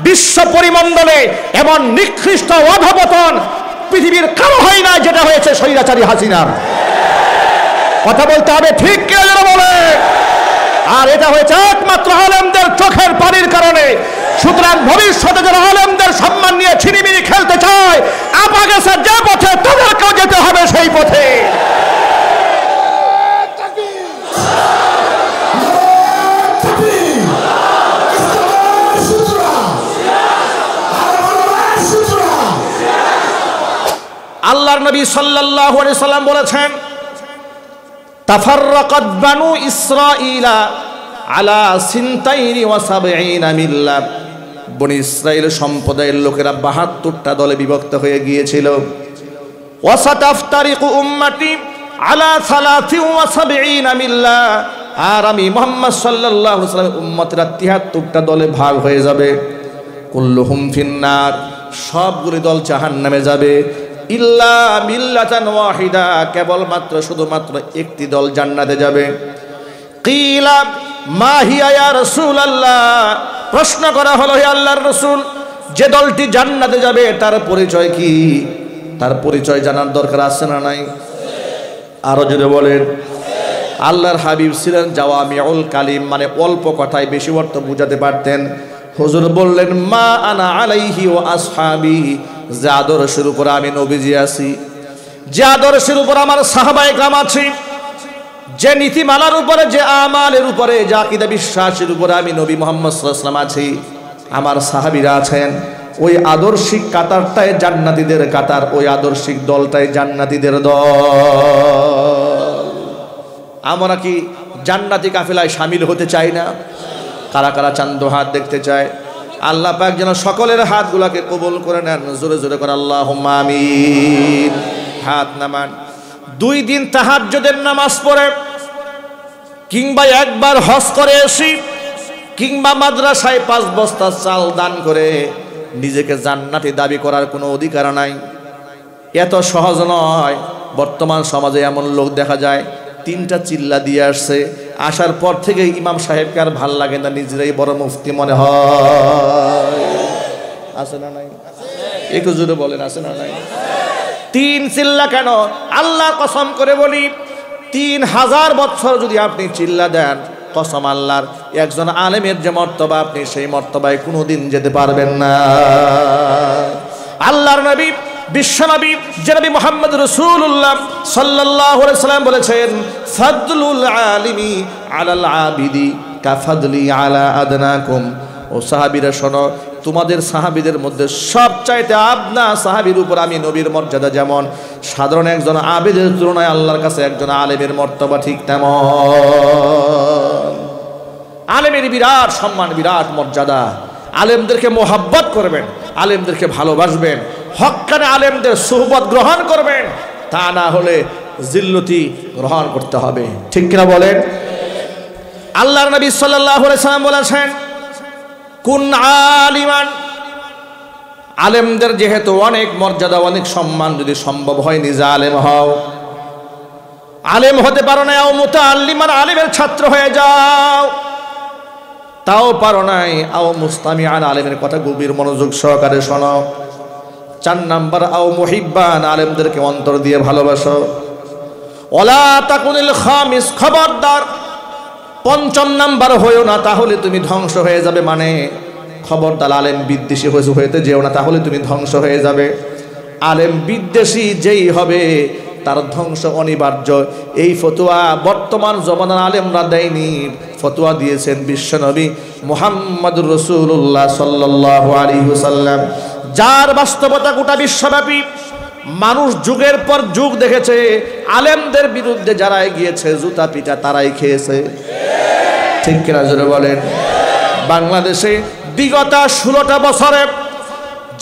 বিশ্ব পরিমণ্ডলে এমন নিকৃষ্ট অধপতন পৃথিবীর কারো হয় না যেটা হয়েছে স্বৈরাচারী হাসিনার। কথা বলতে হবে, ঠিক কে যেন বলে। আর এটা হয়েছে একমাত্র আলেমদের চোখের পানির কারণে। সুতরাং ভবিষ্যতে যারা আলেমদের সম্মান নিয়ে ছিনিমিনি খেলতে চায়, আপা গেছে যে পথে, তাদেরকেও যেতে হবে সেই পথে। আল্লাহর নবী সাল্লাল্লাহু আলাইহি সাল্লাম বলেছেন, তাফাররাকাত বানু ইসরাঈলা আলা সিনতাইনি ওয়া সাবঈনা মিল্লাহ। বনি ইসরাইল সম্প্রদায়ের লোকেরা ৭২টা দলে বিভক্ত হয়ে গিয়েছিল। ওয়া সাতাফতারিকু উম্মতি আলা ৭৩ মিল্লাহ। আর আমি মুহাম্মদ সাল্লাল্লাহু আলাইহি ওয়াসাল্লাম উম্মতরা ৭৩টা দলে ভাগ হয়ে যাবে। কুল্লুহুম ফিন্নার, সবগুলি দল জাহান্নামে যাবে। ইল্লা মিল্লাতান ওয়াহিদা, কেবলমাত্র শুধুমাত্র একটি দল জান্নাতে যাবে। কিলা মা হিয়া ইয়া রাসূলুল্লাহ, প্রশ্ন করা হলো, হে আল্লাহর রাসূল, যে দলটি জান্নাতে যাবে তার পরিচয় কি? তার পরিচয় জানার দরকার আছে না নাই? আরো যদি বলেন। আল্লাহর হাবিব ছিলেন জাওয়ামিউল কালিম, মানে অল্প কথায় বেশি অর্থ বুঝাতে পারতেন। হুজুর বললেন, মা আনা আলাইহি ওয়া আসহাবি, যে আদর্শের উপর আমি নবীজি আছি, যে আদর্শের উপর আমার সাহাবায়ে কেরাম আছে, যে নীতিমালার উপরে, যে আমালের উপরে, যে আকীদা বিশ্বাসের উপরে আমি নবী মুহাম্মদ সাল্লাল্লাহু আলাইহি ওয়াসাল্লাম আছি, আমার সাহাবীরা আছেন, ওই আদর্শিক কাতারটাই জান্নাতীদের কাতার, ওই আদর্শিক দলটাই জান্নাতীদের দল। আমরা কি জান্নাতি কাফেলায় শামিল হতে চাই না? কারা কারা চান্দ হাত দেখতে চায়? আল্লাহ পাক যেন সকলের হাতগুলোকে কবুল করে নেন। জোরে জোরে করে আল্লাহুম্মা আমিন। হাত নামান। 2 দিন তাহাজ্জুদের নামাজ পড়ে, কিংবা একবার হজ করে এসি, কিংবা মাদ্রাসায় 5 বস্তা চাল দান করে নিজেকে জান্নাতি দাবি করার কোনো অধিকার নাই। এত সহজ নয়। বর্তমান সমাজে এমন লোক দেখা যায় 3টা চিল্লা দিয়ে আসছে, আসার পর থেকে ইমাম সাহেবকে আর ভাল লাগে না, নিজেরাই বড় মুফতি মনে হয়। আছে না নাই? একটু জোরে বলেন, আছে না নাই? 3 চিল্লা কেন? আল্লাহ কসম করে বলি, 3000 বছর যদি আপনি চিল্লা দেন, কসম আল্লাহর, একজন আলেমের যে মর্তবা, আপনি সেই মর্তবায় কোনোদিন যেতে পারবেন না। আল্লাহর নবী, বিশ্বনবী জনাবি মুহাম্মদ রাসূলুল্লাহ সাল্লাল্লাহু আলাইহি সাল্লাম বলেছেন, ফাদলুল আলিমি আলাল আবিদি কাফাদলি আলা আদনাকুম। ও সাহাবীরা শোনো, তোমাদের সাহাবীদের মধ্যে সবচাইতে আপনা সাহাবীর উপর আমি নবীর মর্যাদা যেমন, সাধারণ একজন আবিদের তুলনায় আল্লাহর কাছে একজন আলেমের মর্তবা ঠিক তেমন। আলেমের বিরাট সম্মান, বিরাট মর্যাদা। আলেমদেরকে মোহাব্বত করবেন, আলেমদেরকে ভালোবাসবেন, হক্কানে আলেমদের সুহবত গ্রহণ করবেন, তা না হলে জিল্লতি গ্রহণ করতে হবে। ঠিক কিনা বলেন? আল্লাহর নবী সাল্লাল্লাহু আলাইহি সাল্লাম বলেছেন, কুন আলিমান, আলেমদের যেহেতু অনেক মর্যাদা, অনেক সম্মান, যদি সম্ভব হয় নিজে আলেম হও। আলেম হতে পারো না, আও মুতাআল্লিমান, আলেমের ছাত্র হয়ে যাও, তাও পারো নাই, আও মুস্তামিআন, আলেমের কথা গভীর মনোযোগ সহকারে শোনো। 4 নাম্বার, আও মুহিব্বান, আলেমদেরকে অন্তর দিয়ে ভালোবাসো। ওয়ালা তাকুনিল খামিস, খবরদার 5ম নাম্বার হয়েও না, তাহলে তুমি ধ্বংস হয়ে যাবে। মানে খবরদার আলেম বিদ্বেষী হইতে যেও না, তাহলে তুমি ধ্বংস হয়ে যাবে। আলেম বিদ্বেষী যেই হবে তার ধ্বংস অনিবার্য। এই ফতোয়া বর্তমান জমানার আলেমরা দেয়নি, ফতোয়া দিয়েছেন বিশ্বনবী মুহাম্মদুর রাসূলুল্লাহ সাল্লাল্লাহু আলাইহি ওয়াসাল্লাম, যার বাস্তবতা গোটা বিশ্বব্যাপী। মানুষ যুগের পর যুগ দেখেছে, আলেমদের বিরুদ্ধে যারা এগিয়েছে জুতা পিটা তারাই খেয়েছে। ঠিক কিনা জোরে বলেন? বাংলাদেশে বিগত 16টা বছরে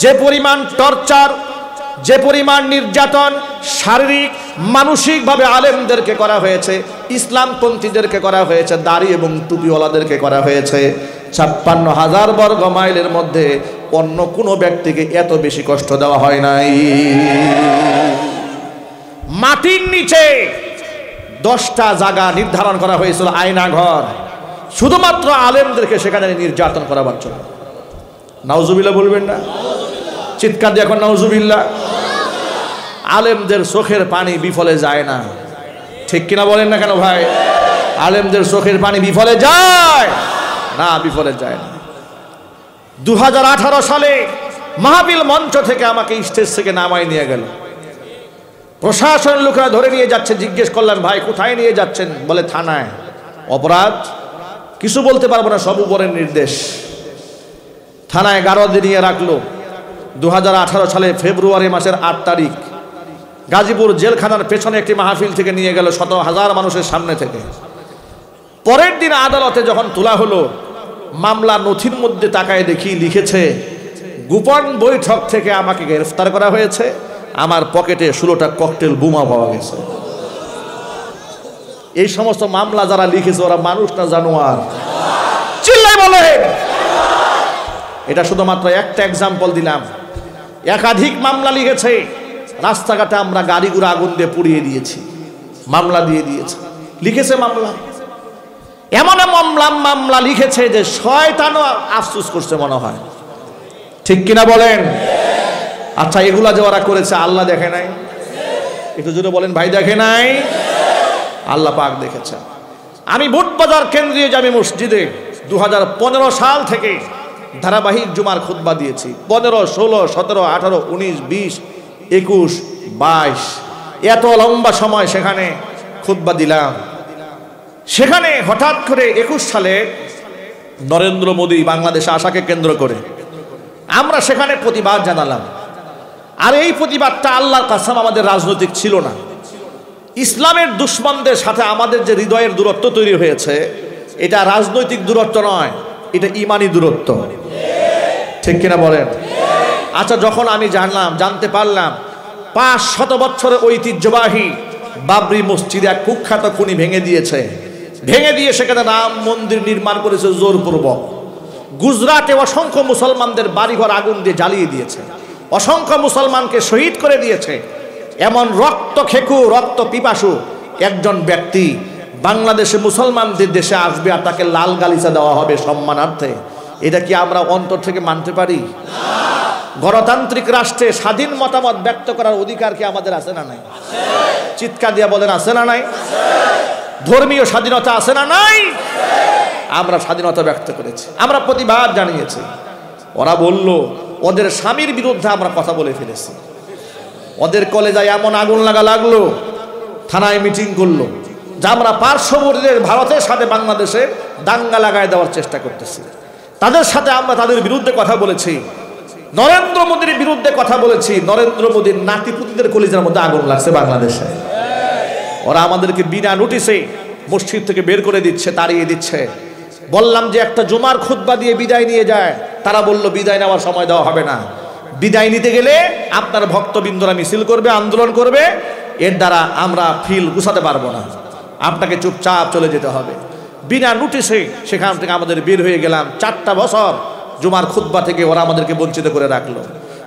যে পরিমাণ টর্চার, যে পরিমাণ নির্যাতন, শারীরিক মানসিকভাবে আলেমদেরকে করা হয়েছে, ইসলামপন্থীদেরকে করা হয়েছে, দাড়ি এবং টুপিওয়ালাদেরকে করা হয়েছে, 56,000 বর্গ মাইলের মধ্যে অন্য কোনো ব্যক্তিকে এত বেশি কষ্ট দেওয়া হয় নাই। মাটির নিচে 10টা জায়গা নির্ধারণ করা হয়েছিল, আয়নাঘর, শুধুমাত্র আলেমদেরকে সেখানে নির্যাতন করাবার জন্য। নাউজুবিল্লাহ বলবেন না? চিৎকার দিয়ে এখন নাউজুবিল্লাহ। আলেমদের চোখের পানি বিফলে যায় না, ঠিক কিনা বলেন না কেন ভাই? আলেমদের চোখের পানি বিফলে যায় না, বিফলে যায় না। 2018 সালে মাহফিল মঞ্চ থেকে আমাকে স্টেজ থেকে নামাই নিয়ে গেল। প্রশাসনের লোকেরা ধরে নিয়ে যাচ্ছে। জিজ্ঞেস করলেন, ভাই কোথায় নিয়ে যাচ্ছেন? বলে থানায়। অপরাধ? কিছু বলতে পারবো না, সব উপরের নির্দেশ। থানায় গারদে নিয়ে রাখলো। 2018 সালে ফেব্রুয়ারি মাসের 8 তারিখ গাজীপুর জেলখানার পেছনে একটি মাহফিল থেকে নিয়ে গেল, শত হাজার মানুষের সামনে থেকে। পরের দিন আদালতে যখন তোলা হলো, মামলা নথির মধ্যে তাকায় দেখি লিখেছে, গোপন বৈঠক থেকে আমাকে গ্রেফতার করা হয়েছে, আমার পকেটে 16টা ককটেল বোমা পাওয়া গেছে। এই সমস্ত মামলা যারা লিখেছে ওরা মানুষ না জানোয়ার? চিল্লাই বলেন। এটা শুধুমাত্র একটা এক্সাম্পল দিলাম, একাধিক মামলা লিখেছে। রাস্তাঘাটে আমরা গাড়িগুলো আগুন দিয়ে পুড়িয়ে দিয়েছি, মামলা দিয়ে দিয়েছে, লিখেছে মামলা। এমন মামলা লিখেছে যে শয়তানও আফসোস করছে মনে হয়, ঠিক কিনা বলেন? আচ্ছা, এগুলা যে ওরা করেছে আল্লাহ দেখে নাই? একটু জোরে বলেন ভাই, দেখে নাই? আল্লাহ পাক দেখেছেন। আমি বুটবাজার কেন্দ্রীয় জামি মসজিদে 2015 সাল থেকে ধারাবাহিক জুমার খুতবা দিয়েছি। 15, 16, 17, 18, 19, 20, 21, 22 এত লম্বা সময় সেখানে খুতবা দিলাম। সেখানে হঠাৎ করে 21 সালে নরেন্দ্র মোদী বাংলাদেশে আসাকে কেন্দ্র করে আমরা সেখানে প্রতিবাদ জানালাম। আর এই প্রতিবাদটা আল্লাহর কসম আমাদের রাজনৈতিক ছিল না। ইসলামের দুশ্মনদের সাথে আমাদের যে হৃদয়ের দূরত্ব তৈরি হয়েছে, এটা রাজনৈতিক দূরত্ব নয়, এটা ইমানি দূরত্ব, ঠিক কিনা বলেন? আচ্ছা, যখন আমি জানতে পারলাম 500 বছরের ঐতিহ্যবাহী বাবরি মসজিদে এক কুখ্যাত খুনি ভেঙে দিয়ে সেখানে রাম মন্দির নির্মাণ করেছে জোরপূর্বক। গুজরাটে অসংখ্য মুসলমানদের বাড়িঘর আগুন দিয়ে জ্বালিয়ে দিয়েছে, অসংখ্য মুসলমানকে শহীদ করে দিয়েছে। এমন রক্ত খেকু, রক্ত পিপাসু একজন ব্যক্তি বাংলাদেশে মুসলমানদের দেশে আসবে আর তাকে লাল গালিচা দেওয়া হবে সম্মানার্থে। এটা কি আমরা অন্তর থেকে মানতে পারি? গণতান্ত্রিক রাষ্ট্রে স্বাধীন মতামত ব্যক্ত করার অধিকার কি আমাদের আছে না নাই? চিৎকার দিয়ে বলেন, আছে না নাই? ধর্মীয় স্বাধীনতা আছে না নাই? আমরা স্বাধীনতা ব্যক্ত করেছি, আমরা প্রতিবাদ জানিয়েছি। ওরা বলল ওদের স্বামীর বিরুদ্ধে আমরা কথা বলে ফেলেছি। ওদের কলেজায় এমন আগুন লাগলো, থানায় মিটিং করলো যে আমরা পার্শ্ববর্তী ভারতের সাথে বাংলাদেশে দাঙ্গা লাগায় দেওয়ার চেষ্টা করতেছি। তাদের সাথে আমরা তাদের বিরুদ্ধে কথা বলেছি, নরেন্দ্র মোদীর বিরুদ্ধে কথা বলেছি। নরেন্দ্র মোদীর নাতিপুতিদের কলেজের মধ্যে আগুন লাগছে বাংলাদেশে। ওরা আমাদেরকে বিনা নোটিশে মসজিদ থেকে বের করে দিচ্ছে, তাড়িয়ে দিচ্ছে। বললাম যে একটা জুমার খুতবা দিয়ে বিদায় নিয়ে যায়, তারা বলল বিদায় নেওয়ার সময় দেওয়া হবে না। বিদায় নিতে গেলে আপনার ভক্তবৃন্দরা মিছিল করবে, আন্দোলন করবে, এর দ্বারা আমরা ফিল গুছাতে পারবো না, আপনাকে চুপচাপ চলে যেতে হবে। বিনা নোটিশে সেখান থেকে আমাদের বের হয়ে গেলাম। 4টা বছর জুমার খুতবা থেকে ওরা আমাদেরকে বঞ্চিত করে রাখলো।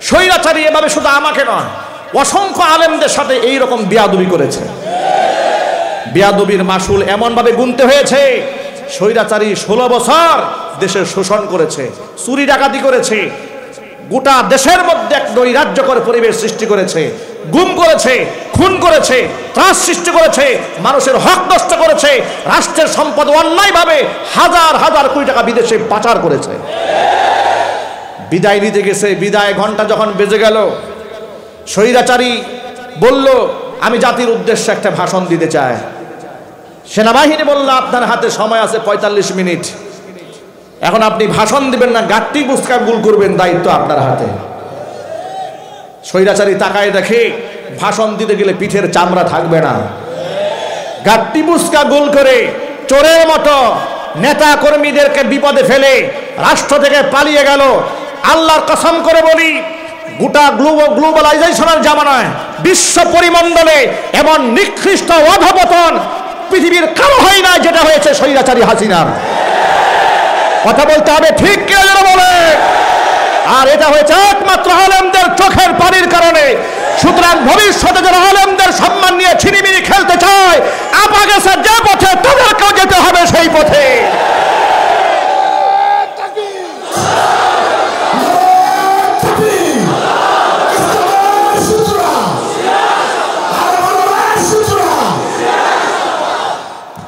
স্বৈরাচারী এভাবে শুধু আমাকে নয়, অসংখ্য আলেমদের সাথে এইরকম বেয়াদবি করেছে। বেয়াদবির মাসুল এমনভাবে গুনতে হয়েছে, স্বৈরাচারী 16 বছর দেশের শোষণ করেছে, চুরি ডাকাতি করেছে, গোটা দেশের মধ্যে এক নৈরাজ্যকর পরিবেশ সৃষ্টি করেছে, গুম করেছে, খুন করেছে, ত্রাস সৃষ্টি করেছে, মানুষের হক নষ্ট করেছে, রাষ্ট্রের সম্পদ অন্যায়ভাবে হাজার হাজার কোটি টাকা বিদেশে পাচার করেছে। বিদায় নিতে গেছে, বিদায় ঘন্টা যখন বেজে গেল, স্বৈরাচারী বলল আমি জাতির উদ্দেশ্যে একটা ভাষণ দিতে চাই। সেনাবাহিনী বলল আপনার হাতে সময় আছে 45 মিনিট, এখন আপনি ভাষণ দিবেন না গাট্টি বুসকা গুল করবেন, দায়িত্ব আপনার হাতে। স্বৈরাচারী তাকায় দেখে ভাষণ দিতে গেলে পিঠের চামড়া থাকবে না, গাট্টি বুসকা গুল করে চোরের মতো নেতা কর্মীদেরকে বিপদে ফেলে রাষ্ট্র থেকে পালিয়ে গেল। আল্লাহর কসম করে বলি, গোটা গ্লোবালাইজেশনের জামানায় বিশ্ব পরিমণ্ডলে এমন নিকৃষ্ট অধপতন পৃথিবীর কারো হয় না যেটা হয়েছে স্বৈরাচারী হাসিনার। কথা বলতে হবে, ঠিক কে বলে? আর এটা হয়েছে একমাত্র আলেমদের চোখের পানির কারণে। সুতরাং ভবিষ্যতে যারা আলেমদের সম্মান নিয়ে ছিনিমিনি খেলতে চায়, আপা গেছে যে পথে তাদেরকেও যেতে হবে সেই পথে।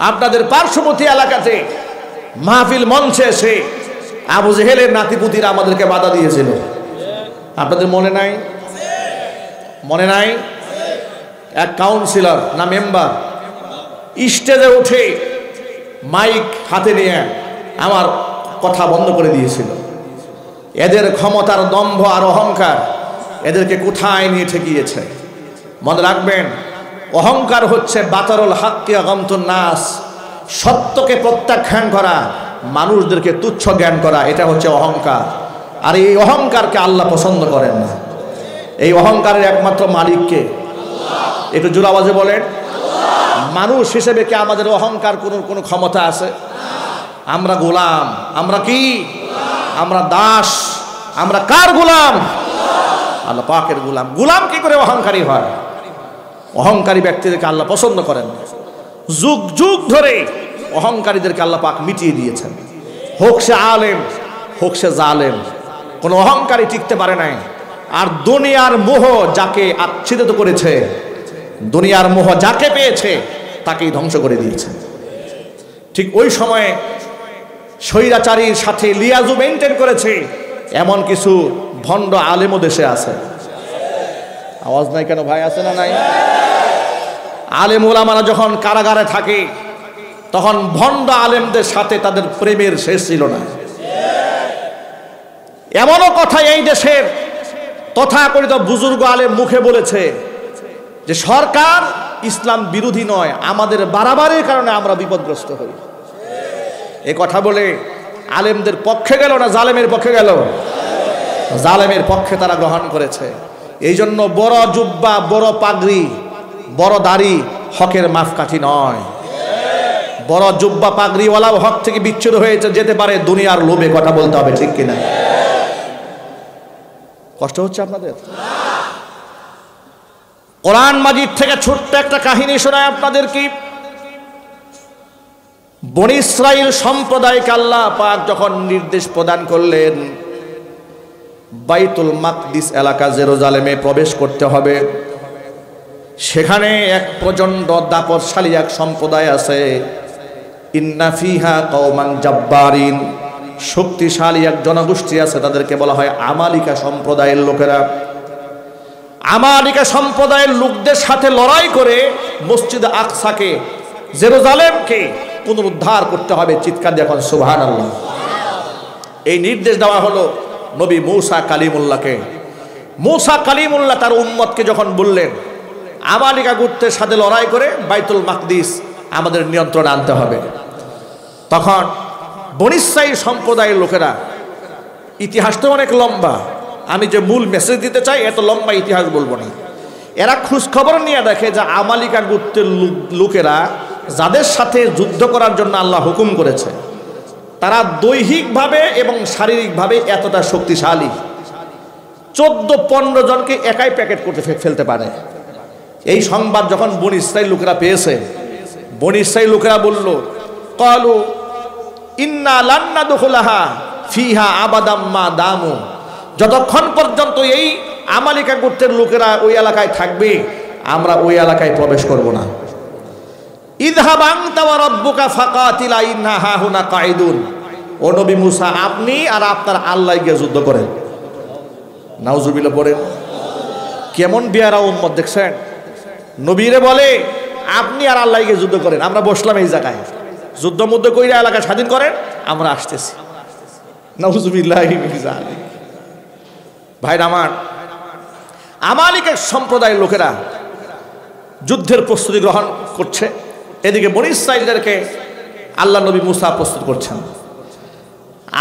আপনাদের পার্শ্ববর্তী এলাকাতে মাহফিল মঞ্চে এসে আবু জেহেলের নাতিপুতিরা আমাদেরকে বাধা দিয়েছিল। আপনাদের মনে নাই? মনে নাই? এক কাউন্সিলর না মেম্বার স্টেজে উঠে মাইক হাতে নিয়ে আমার কথা বন্ধ করে দিয়েছিল। এদের ক্ষমতার দম্ভ আর অহংকার এদেরকে কোথায় নিয়ে ঠেকিয়েছে। মনে রাখবেন, অহংকার হচ্ছে বাতারুল হাক্কি গামতুন নাস, সত্যকে প্রত্যাখ্যান করা, মানুষদেরকে তুচ্ছ জ্ঞান করা, এটা হচ্ছে অহংকার। আর এই অহংকারকে আল্লাহ পছন্দ করেন না। এই অহংকারের একমাত্র মালিককে একটু জোর আওয়াজে বলেন। মানুষ হিসেবে কি আমাদের অহংকার কোনো ক্ষমতা আছে? আমরা গোলাম। আমরা কি? আমরা দাস। আমরা কার গোলাম? আল্লাহ পাকের গোলাম। গোলাম কি করে অহংকারী হয়? অহংকারী ব্যক্তিদেরকে আল্লাহ পছন্দ করেন। যুগ যুগ ধরে অহংকারীদেরকে আল্লাহ পাক মিটিয়ে দিয়েছেন। হোক সে আলেম, হোক সে জালেম, কোনো অহংকারী টিকতে পারে নাই। আর দুনিয়ার মোহ যাকে আচ্ছাদিত করেছে, দুনিয়ার মোহ যাকে পেয়েছে তাকেই ধ্বংস করে দিয়েছে। ঠিক ওই সময়ে স্বৈরাচারীর সাথে লিয়াজু মেনটেন করেছে এমন কিছু ভণ্ড আলেমও দেশে আছে। আওয়াজ নাই কেন ভাই? আছে না নাই? আলেম ওলামারা যখন কারাগারে থাকে তখন ভণ্ড আলেমদের সাথে তাদের প্রেমের শেষ ছিল না। এমনও কথা এই দেশের তথাকথিত বুজুর্গ আলেম মুখে বলেছে যে সরকার ইসলাম বিরোধী নয়, আমাদের বাড়াবাড়ির কারণে আমরা বিপদগ্রস্ত হই। এ কথা বলে আলেমদের পক্ষে গেল না জালেমের পক্ষে গেল? জালেমের পক্ষে তারা গ্রহণ করেছে। এই জন্য বড় জুব্বা, বড় পাগড়ি, বড় দাড়ি হকের মাপকাঠি নয়। বড় জুব্বা পাগড়িওয়ালাও হক থেকে বিচ্ছুত হয়েছে যেতে পারে দুনিয়ার লোভে। কথা বলতে হবে, ঠিক কিনা? কষ্ট হচ্ছে আপনাদের? কোরআন মাজিদ থেকে ছোট্ট একটা কাহিনী শোনায় আপনাদের। কি বনী ইসরাইল সম্প্রদায়কে আল্লাহ পাক যখন নির্দেশ প্রদান করলেন বাইতুল মাকদিস এলাকা জেরুজালেমে প্রবেশ করতে হবে, সেখানে এক প্রচণ্ড দাপটশালী এক সম্প্রদায় আছে। ইন্না ফিহা কওমান জাব্বারিন, শক্তিশালী এক জনগোষ্ঠী আছে, তাদেরকে বলা হয় আমালিকা সম্প্রদায়ের লোকেরা। আমালিকা সম্প্রদায়ের লোকদের সাথে লড়াই করে মসজিদ আকসাকে, জেরুজালেমকে পুনরুদ্ধার করতে হবে। চিৎকার দিয়ে এখন সুবহানাল্লাহ। এই নির্দেশ দেওয়া হলো নবী মূসা কালিমুল্লাহকে। মূসা কালিমুল্লাহ তার উম্মতকে যখন বললেন আমালিকা গোত্রের সাথে লড়াই করে বাইতুল মাকদিস আমাদের নিয়ন্ত্রণে আনতে হবে, তখন বনী ইসরাইল সম্প্রদায়ের লোকেরা, ইতিহাস তো অনেক লম্বা, আমি যে মূল মেসেজ দিতে চাই এত লম্বা ইতিহাস বলবো না। এরা খোঁজ খবর নিয়ে দেখে যে আমালিকা গোত্রের লোকেরা যাদের সাথে যুদ্ধ করার জন্য আল্লাহ হুকুম করেছে তারা দৈহিকভাবে এবং শারীরিকভাবে এতটা শক্তিশালী, 14-15 জনকে একাই প্যাকেট করতে ফেলতে পারে। এই সংবাদ যখন বনী ইসরাইল লোকেরা পেয়েছে, বনী ইসরাইল লোকেরা বলল, ক্বালু ইন্না লান নাদখুলাহা ফিহা আবাদাম মা দামু, যতক্ষণ পর্যন্ত এই আমালিকা গোত্রের লোকেরা ওই এলাকায় থাকবে আমরা ওই এলাকায় প্রবেশ করব না। ইযহাব আনতা ওয়া রাব্বুকা ফাকাতিলা ইন্না হাহুনা কাঈদুন, ও নবী মুসা আপনি আর আপনার আল্লাহ গিয়ে যুদ্ধ করেন। নাউজুবিল্লাহ পড়েন। কেমন বিয়ারা উম্মত দেখছেন? নবীরে বলে আপনি আর আল্লাহ গিয়ে যুদ্ধ করেন, আমরা বসলাম এই জায়গায়, যুদ্ধ মধ্যে কইরা এলাকা স্বাধীন করেন, আমরা আসতেছি। নাউজুবিল্লাহি মিন যালিক। ভাইরা আমার, আমালিকা সম্প্রদায়ের লোকেরা যুদ্ধের প্রস্তুতি গ্রহণ করছে, এদিকে বনী ইসরাইলদেরকে আল্লাহ নবী মুসা প্রস্তুত করছেন।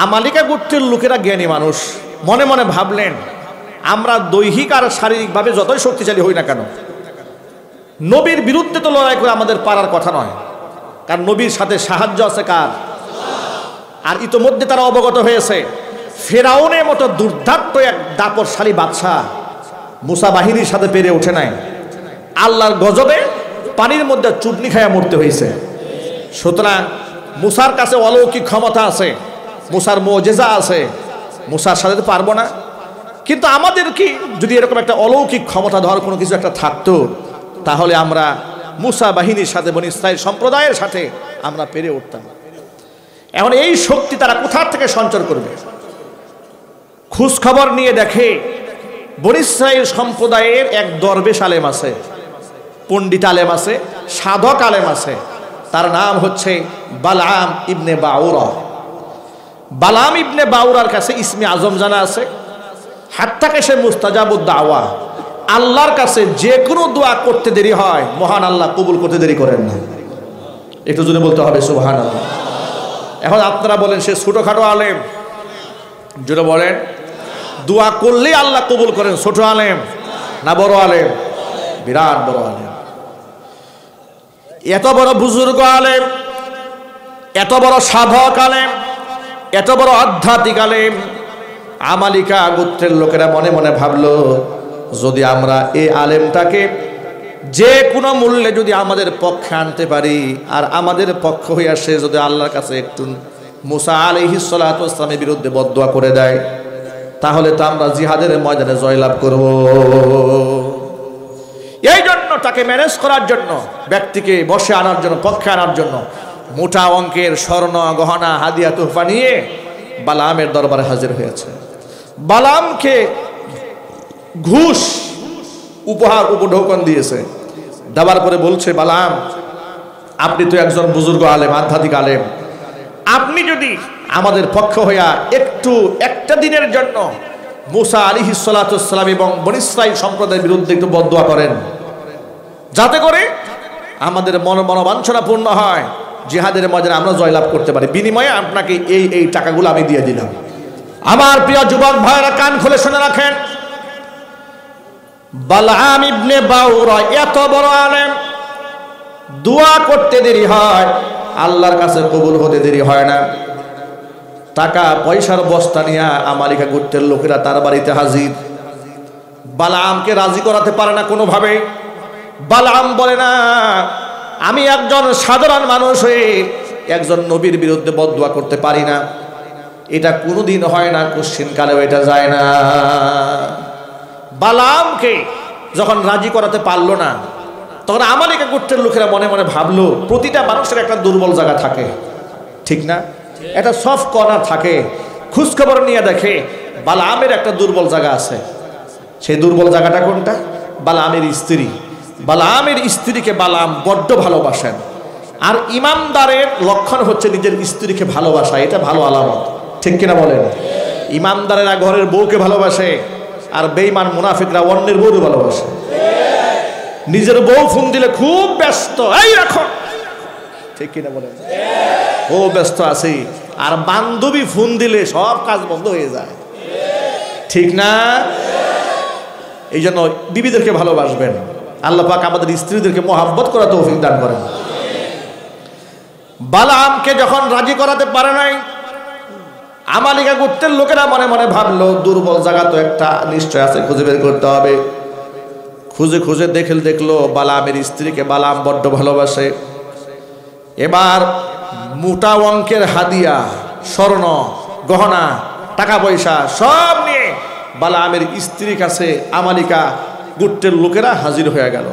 আমালিকা গোত্রের লোকেরা জ্ঞানী মানুষ, মনে মনে ভাবলেন আমরা দৈহিক আর শারীরিকভাবে যতই শক্তিশালী হই না কেন, নবীর বিরুদ্ধে তো লড়াই করে আমাদের পারার কথা নয়, কারণ নবীর সাথে সাহায্য আছে কার? আর ইতোমধ্যে তারা অবগত হয়েছে ফেরাউনের মতো দুর্দান্ত এক দাপটশালী বাদশাহ মুসা বাহিনীর সাথে পেরে ওঠে নাই, আল্লাহর গজবে পানির মধ্যে চুবনি খায়া মরতে হয়েছে। সুতরাং মুসার কাছে অলৌকিক ক্ষমতা আছে, মুসার মুজিজা আছে, মুসার সাথে তো পারবো না। কিন্তু আমাদের কি যদি এরকম একটা অলৌকিক ক্ষমতা ধর কোনো কিছু একটা থাকতো, তাহলে আমরা মুসা বাহিনীর সাথে, বনী ইসরাইল সম্প্রদায়ের সাথে আমরা পেরে উঠতাম। এখন এই শক্তি তারা কোথা থেকে সঞ্চয় করবে? খোঁজ খবর নিয়ে দেখে বনী ইসরাইল সম্প্রদায়ের এক দরবেশ আলেম আছে, পণ্ডিত আলেম আছে, সাধক আলেম আছে। তার নাম হচ্ছে বালাম ইবনে বাউরা। বালাম ইবনে বাউরার কাছে ইসমে আজম জানা আছে, হাত্তাকে সে মুস্তাজাবুদ দাওয়া। আল্লাহর কাছে যে কোনো দোয়া করতে দেরি হয়, মহান আল্লাহ কবুল করতে দেরি করেন না। একটু জোরে বলতে হবে সুবহানাল্লাহ। এখন আপনারা বলেন সে ছোটখাটো আলেম, জোরে বলেন। দোয়া করলেই আল্লাহ কবুল করেন, ছোট আলেম না বড় আলেম? বিরাট বড় আলেম। এত বড় বুজুর্গ আলেম, এত বড় সাধক আলেম, এত বড় আধ্যাত্মিক আলেম। আমালিকা গোত্রের লোকেরা মনে মনে ভাবলো, যদি আমরা এই আলেমটাকে যে কোনো মূল্যে যদি আমাদের পক্ষে আনতে পারি, আর আমাদের পক্ষ হইয়া সে যদি আল্লাহর কাছে একটু মুসা আলাইহিস সালাতু ওয়াস সালামের বিরুদ্ধে বদদোয়া করে দেয়, তাহলে তো আমরা জিহাদের ময়দানে জয়লাভ করব। এই জন্য তাকে ম্যানেজ করার জন্য, ব্যক্তিকে বসে আনার জন্য, পক্ষে আনার জন্য মোটা অঙ্কের স্বর্ণ গহনা হাদিয়া তোহফা নিয়ে বালামের দরবারে হাজির হয়েছে। বালামকে ঘুষ উপহার উপঢৌকন দিয়েছে। দেওয়ার পরে বলছে, বালাম আপনি তো একজন বুজুর্গ আলেম, আধ্যাত্মিক আলেম, আপনি যদি আমাদের পক্ষ হইয়া একটা দিনের জন্য মুসা আলাইহিস সালাতু ওয়াস সালাম এবং বনী ইসরাইল সম্প্রদায়ের বিরুদ্ধে একটু বদদোয়া করেন, যাতে করে আমাদের মনোবাঞ্ছনা পূর্ণ হয়, জিহাদের ময়দানে আমরা জয়লাভ করতে পারি, বিনিময়ে আপনাকে এই টাকাগুলো আমি দিয়ে দিলাম। আমার প্রিয় যুবক ভাইরা কান খুলে শুনে রাখেন, বালাম ইবনে বাউরা এত বড় আলেম, দোয়া করতে দেরি হয়, আল্লাহর কাছে কবুল হতে দেরি হয় না। টাকা পয়সার বস্তা নিয়ে আমালিকা গোত্রের লোকেরা তার বাড়িতে হাজির। বালামকে রাজি করাতে পারে না কোনোভাবে। বালাম বলে, না, আমি একজন সাধারণ মানুষ হয়ে একজন নবীর বিরুদ্ধে বদদোয়া করতে পারি না, এটা কোনোদিন হয় না, কোশ্চিনকালেও এটা যায় না। বালামকে যখন রাজি করাতে পারলো না, তখন আমালিকা গোত্রের লোকেরা মনে মনে ভাবলো, প্রতিটা মানুষের একটা দুর্বল জায়গা থাকে, ঠিক না? একটা সফট কর্নার থাকে। খোঁজখবর নিয়ে দেখে বালামের একটা দুর্বল জায়গা আছে। সেই দুর্বল জায়গাটা কোনটা? বালামের স্ত্রী। বালামের স্ত্রীকে বালাম বড্ড ভালোবাসেন। আর ইমানদারের লক্ষণ হচ্ছে নিজের স্ত্রীকে ভালোবাসা, এটা ভালো আলামত, ঠিক কিনা বলেন? ইমানদারেরা ঘরের বউকে ভালোবাসে, আর বেঈমান মুনাফিকরা অন্যের বউকে ভালোবাসে। নিজের বউ ফোন দিলে খুব ব্যস্ত, এই রাখো, ঠিক কিনা বলেন? ও ব্যস্ত আছে। আর বান্ধবী ফোন দিলে সব কাজ বন্ধ হয়ে যায়, ঠিক না? এই জন্য বিবিদেরকে ভালোবাসবেন। আল্লাহ পাক আমাদের স্ত্রীদেরকে মহাব্বত করা তৌফিক দান করেন। বালামকে যখন রাজি করাতে পারে নাই, আমালিকা গোত্রের লোকেরা মনে মনে ভাবলো, দুর্বল জায়গা তো একটা নিশ্চয় আছে, খুঁজে বের করতে হবে। খুঁজে খুঁজে দেখলো বালামের স্ত্রীকে বালাম বড্ড ভালোবাসে। এবার মোটা অঙ্কের হাদিয়া, স্বর্ণ গহনা, টাকা পয়সা সব নিয়ে বালামের স্ত্রীর কাছে আমালিকা গোত্রের লোকেরা হাজির হয়ে গেল।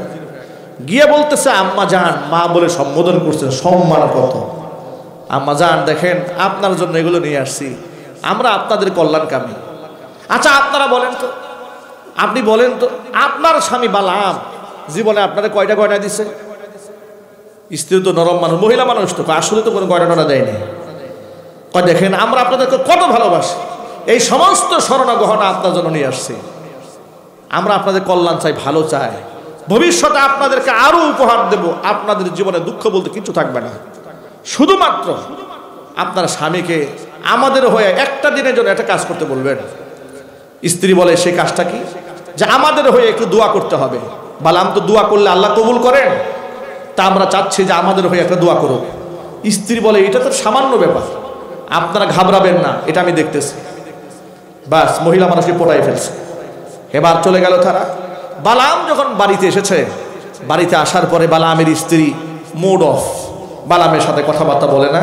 গিয়ে বলতেছে, আম্মা জান, মা বলে সম্বোধন করছেন, সম্মান কত। আম্মা জান, দেখেন আপনার জন্য এগুলো নিয়ে আসছি, আমরা আপনাদের কল্যাণকামী। আচ্ছা আপনারা বলেন তো, আপনি বলেন তো, আপনার স্বামী বালাম জীবনে আপনারা কয়টা গয়না দিছে? স্ত্রী তো নরম মানুষ, মহিলা মানুষ তো, আসলে তো কোনো গয়না টয়না দেয়নি। কয় দেখেন আমরা আপনাদেরকে কত ভালোবাসি, এই সমস্ত স্বর্ণ গহনা আপনার জন্য নিয়ে আসছি, আমরা আপনাদের কল্যাণ চাই, ভালো চাই, ভবিষ্যতে আপনাদেরকে আরো উপহার দেব, আপনাদের জীবনে দুঃখ বলতে কিছু থাকবে না, শুধুমাত্র আপনার স্বামীকে আমাদের হয়ে একটা দিনের জন্য একটা কাজ করতে বলবেন। স্ত্রী বলে, সেই কাজটা কি? যে আমাদের হয়ে একটু দোয়া করতে হবে। বালাম তো দোয়া করলে আল্লাহ কবুল করেন, তা আমরা চাচ্ছি যে আমাদের হয়ে একটা দোয়া করুক। স্ত্রী বলে, এটা তো সামান্য ব্যাপার, আপনারা ঘাবড়াবেন না, এটা আমি দেখতেছি। বাস, মহিলা মানুষকে পটাই ফেলছে। এবার চলে গেল তারা। বালাম যখন বাড়িতে এসেছে, বাড়িতে আসার পরে বালামের স্ত্রী মুড অফ, বালামের সাথে কথাবার্তা বলে না,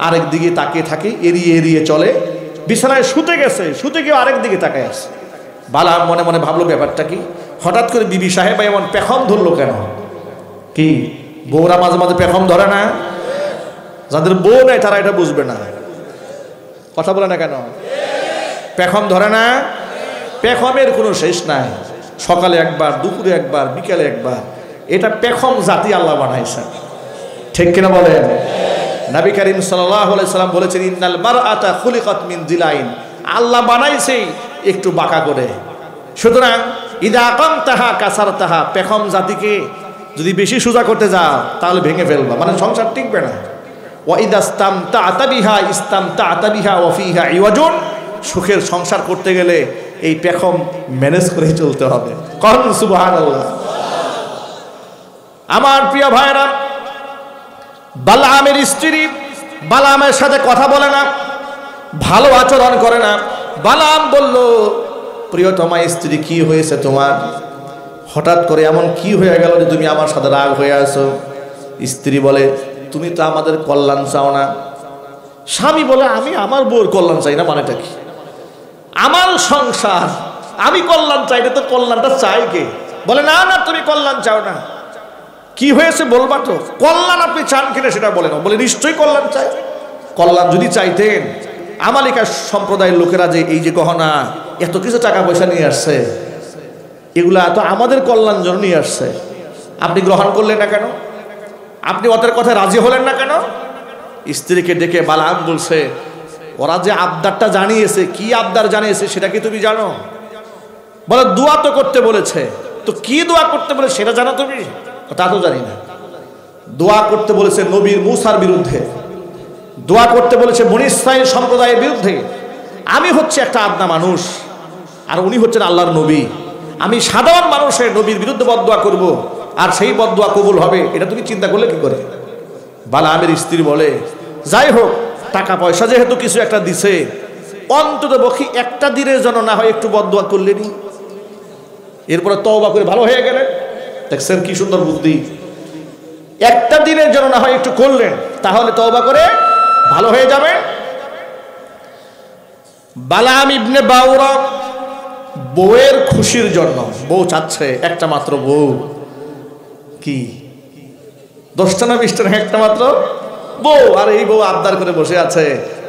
আরেক দিকে তাকিয়ে থাকে, এড়িয়ে এড়িয়ে চলে। বিছানায় শুতে গেছে, শুতে গিয়ে আরেক দিকে তাকায় আসে। বালাম মনে মনে ভাবলো ব্যাপারটা কি, হঠাৎ করে বিবি সাহেব এমন পেখম ধরলো কেন? কি বউরা মাঝে মাঝে পেখম ধরে না? যাদের বউ নাই তারা এটা বুঝবে না। কথা বলে না কেন? পেখম ধরে না? পেখমের কোনো শেষ নাই। সকালে একবার, দুপুরে একবার, বিকেলে একবার। এটা পেখম জাতি আল্লাহ বানাইছে, ঠিক কিনা বলেন? নবী করিম সাল্লাল্লাহু আলাইহি সাল্লাম বলেছেন, ইন্নাল মারআতা খুলিকাত মিন জিলাইন, আল্লাহ বানাইছে একটু বাঁকা করে। সুতরাং ইদা আকামতাহা কাসারতাহা, পেখম জাতিকে যদি বেশি সোজা করতে যাও তাহলে ভেঙে ফেলবা, মানে সংসার টিকবে না। ওয়া ইদা ইসতামতা'তা বিহা ইসতামতা'তা বিহা ওয়া ফিহা ইওয়াজুন, সুখের সংসার করতে গেলে এই পেখম ম্যানেজ করে চলতে হবে। কোন সুবহানাল্লাহ। আমার প্রিয় ভাইরা, বালামের স্ত্রী বালামের সাথে কথা বলে না, ভালো আচরণ করে না। বালাম বলল, প্রিয়তমা স্ত্রী, কি হয়েছে তোমার? হঠাৎ করে এমন কি হয়ে গেল যে তুমি আমার সাথে রাগ হয়ে আছো? স্ত্রী বলে, তুমি তো আমাদের কল্যাণ চাও না। স্বামী বলে, আমি আমার বউর কল্যাণ চাই না, মানেটা কি? আমার সংসার, আমি কল্যাণ চাই না, তো কল্যাণটা চাই কে? বলে, না না, তুমি কল্যাণ চাও না। কি হয়েছে বলবা তো? কল্যাণ আপনি চান কিনা সেটা বলে না। বলে, নিশ্চয়ই কল্যাণ চাই। কল্যাণ যদি চাইতেন, আমালিকা সম্প্রদায়ের লোকেরা যে এই যে গহনা, এত কিছু টাকা পয়সা নিয়ে আসছে, এগুলা তো আমাদের কল্যাণ জন্য নিয়ে আসছে, আপনি গ্রহণ করলেন না কেন? আপনি ওদের কথায় রাজি হলেন না কেন? স্ত্রীকে ডেকে বালাম বলছে, ওরা যে আবদারটা জানিয়েছে, কি আবদার জানিয়েছে সেটা কি তুমি জানো? বলে, দোয়া তো করতে বলেছে। তো কি দোয়া করতে বলে সেটা জানো তুমি? তা তো জানি না। দোয়া করতে বলেছে নবীর মূসার বিরুদ্ধে, দোয়া করতে বলেছে বনী ইসরাইল সম্প্রদায়ের বিরুদ্ধে। আমি হচ্ছে একটা আদনা মানুষ, আর উনি হচ্ছেন আল্লাহর নবী। আমি সাধারণ মানুষের নবীর বিরুদ্ধে বদদোয়া করব, আর সেই বদদোয়া কবুল হবে, এটা তুমি চিন্তা করলে কি করে? বালামের স্ত্রী বলে, যাই হোক, টাকা পয়সা যেহেতু কিছু একটা দিছে, অন্তত পক্ষে একটা দিনের জন্য না হয় একটু বদদোয়া করলেনি। এরপরে তওবা করে ভালো হয়ে গেলেন। দেখছেন কি সুন্দর বুদ্ধি। একটা দিনের জন্য না হয় একটু করলেন, তাহলে তওবা করে ভালো হয়ে যাবে। বালাম ইবনে বাউরা বউয়ের খুশির জন্য, বউ চাচ্ছে একটা মাত্র বউ, কি 10টা না 20টা না, একটা মাত্র বউ। আর এই বউ আবদার করে বসে আছে,